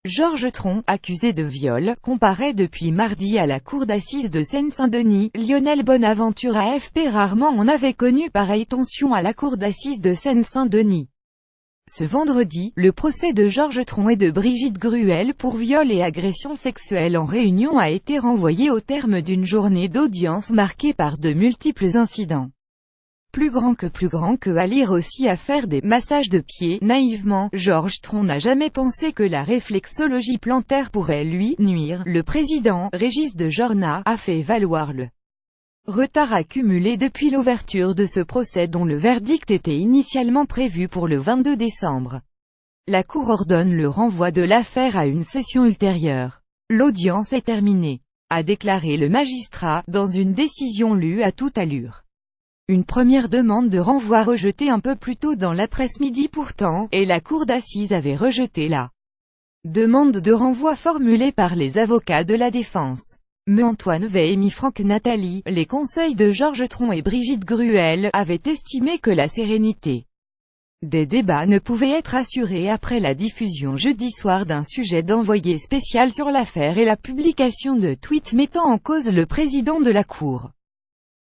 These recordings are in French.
Georges Tron, accusé de viol, comparaît depuis mardi à la cour d'assises de Seine-Saint-Denis. Lionel Bonaventure AFP. Rarement on avait connu pareille tension à la cour d'assises de Seine-Saint-Denis. Ce vendredi, le procès de Georges Tron et de Brigitte Gruel pour viol et agression sexuelle en réunion a été renvoyé au terme d'une journée d'audience marquée par de multiples incidents. Plus grand que à lire aussi à faire des massages de pieds. Naïvement, Georges Tron n'a jamais pensé que la réflexologie plantaire pourrait lui nuire. Le président, Régis de Jorna, a fait valoir le retard accumulé depuis l'ouverture de ce procès dont le verdict était initialement prévu pour le 22 décembre. La Cour ordonne le renvoi de l'affaire à une session ultérieure. L'audience est terminée, a déclaré le magistrat, dans une décision lue à toute allure. Une première demande de renvoi rejetée un peu plus tôt dans l'après-midi pourtant, et la cour d'assises avait rejeté la demande de renvoi formulée par les avocats de la défense. Mais Antoine Wey et Franck Nathalie, les conseils de Georges Tron et Brigitte Gruel, avaient estimé que la sérénité des débats ne pouvait être assurée après la diffusion jeudi soir d'un sujet d'envoyé spécial sur l'affaire et la publication de tweets mettant en cause le président de la cour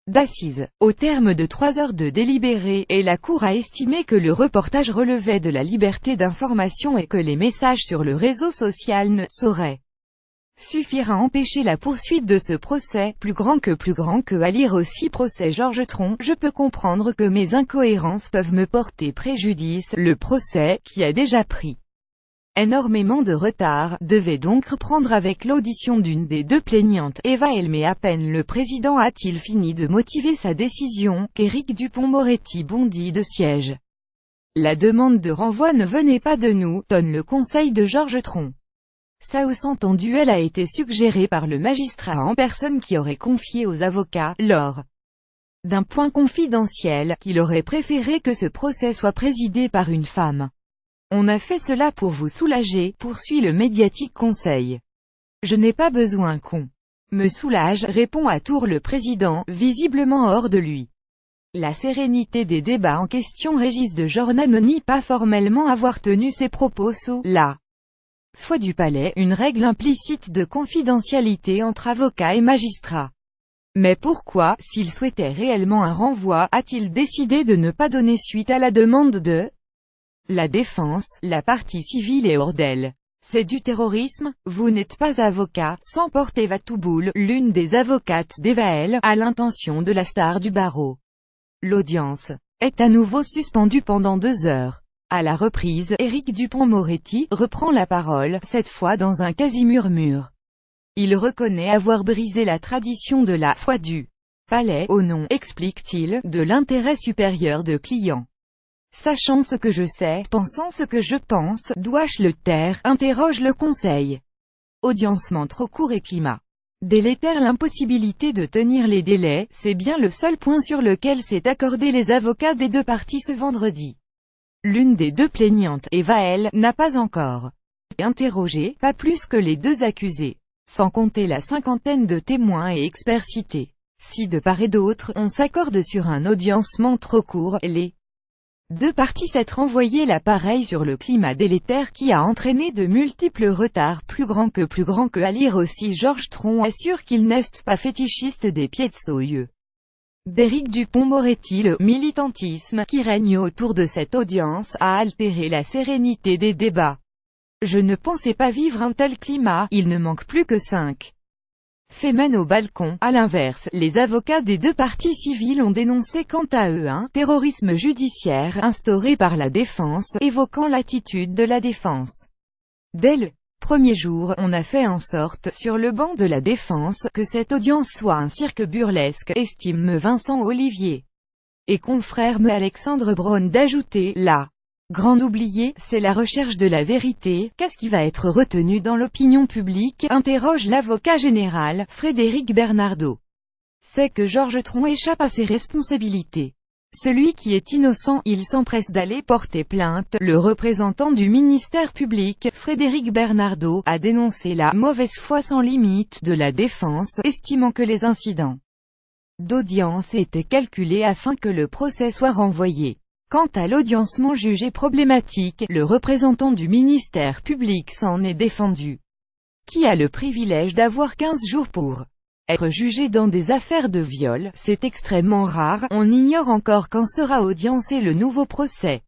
d'assises. Au terme de 3 heures de délibéré, et la Cour a estimé que le reportage relevait de la liberté d'information et que les messages sur le réseau social ne sauraient suffire à empêcher la poursuite de ce procès. Plus grand que à lire aussi procès Georges Tron. Je peux comprendre que mes incohérences peuvent me porter préjudice. Le procès, qui a déjà pris énormément de retard, devait donc reprendre avec l'audition d'une des deux plaignantes, Eva L. Mais à peine le président a-t-il fini de motiver sa décision, qu'Éric Dupond-Moretti bondit de siège. La demande de renvoi ne venait pas de nous, donne le conseil de Georges Tron. Sa audience en duel a été suggérée par le magistrat en personne qui aurait confié aux avocats, lors d'un point confidentiel, qu'il aurait préféré que ce procès soit présidé par une femme. On a fait cela pour vous soulager, poursuit le médiatique conseil. Je n'ai pas besoin qu'on me soulage, répond à tour le président, visiblement hors de lui. La sérénité des débats en question. Régis de Jorna ne nie pas formellement avoir tenu ses propos sous la foi du palais, une règle implicite de confidentialité entre avocats et magistrats. Mais pourquoi, s'il souhaitait réellement un renvoi, a-t-il décidé de ne pas donner suite à la demande de la défense? La partie civile est hors d'elle. C'est du terrorisme. Vous n'êtes pas avocat, s'emporte Eva Touboul, l'une des avocates d'Eva L., à l'intention de la star du barreau. L'audience est à nouveau suspendue pendant 2 heures. À la reprise, Éric Dupond-Moretti reprend la parole, cette fois dans un quasi-murmure. Il reconnaît avoir brisé la tradition de la foi du palais, au nom, explique-t-il, de l'intérêt supérieur de clients. Sachant ce que je sais, pensant ce que je pense, dois-je le taire, interroge le conseil. Audiencement trop court et climat délétère. L'impossibilité de tenir les délais, c'est bien le seul point sur lequel s'est accordé les avocats des deux parties ce vendredi. L'une des deux plaignantes, Eva L., n'a pas encore été interrogée, pas plus que les deux accusés, sans compter la cinquantaine de témoins et experts cités. Si de part et d'autre, on s'accorde sur un audiencement trop court, les deux parties s'être renvoyé l'appareil sur le climat délétère qui a entraîné de multiples retards. Plus grand que à lire aussi. Georges Tron assure qu'il n'est pas fétichiste des pieds d'Éric Dupond-Moretti. Le militantisme qui règne autour de cette audience a altéré la sérénité des débats. Je ne pensais pas vivre un tel climat, il ne manque plus que 5 faits mènent au balcon. À l'inverse, les avocats des deux parties civiles ont dénoncé quant à eux un terrorisme judiciaire instauré par la défense, évoquant l'attitude de la défense. Dès le premier jour, on a fait en sorte, sur le banc de la défense, que cette audience soit un cirque burlesque, estime Vincent Olivier. Et confrère Alexandre Braun d'ajouter, la grande oubliée, c'est la recherche de la vérité. Qu'est-ce qui va être retenu dans l'opinion publique, interroge l'avocat général, Frédéric Bernardo. C'est que Georges Tron échappe à ses responsabilités. Celui qui est innocent, il s'empresse d'aller porter plainte. Le représentant du ministère public, Frédéric Bernardo, a dénoncé la mauvaise foi sans limite de la défense, estimant que les incidents d'audience étaient calculés afin que le procès soit renvoyé. Quant à l'audiencement jugé problématique, le représentant du ministère public s'en est défendu. Qui a le privilège d'avoir 15 jours pour être jugé dans des affaires de viol? C'est extrêmement rare, on ignore encore quand sera audiencé le nouveau procès.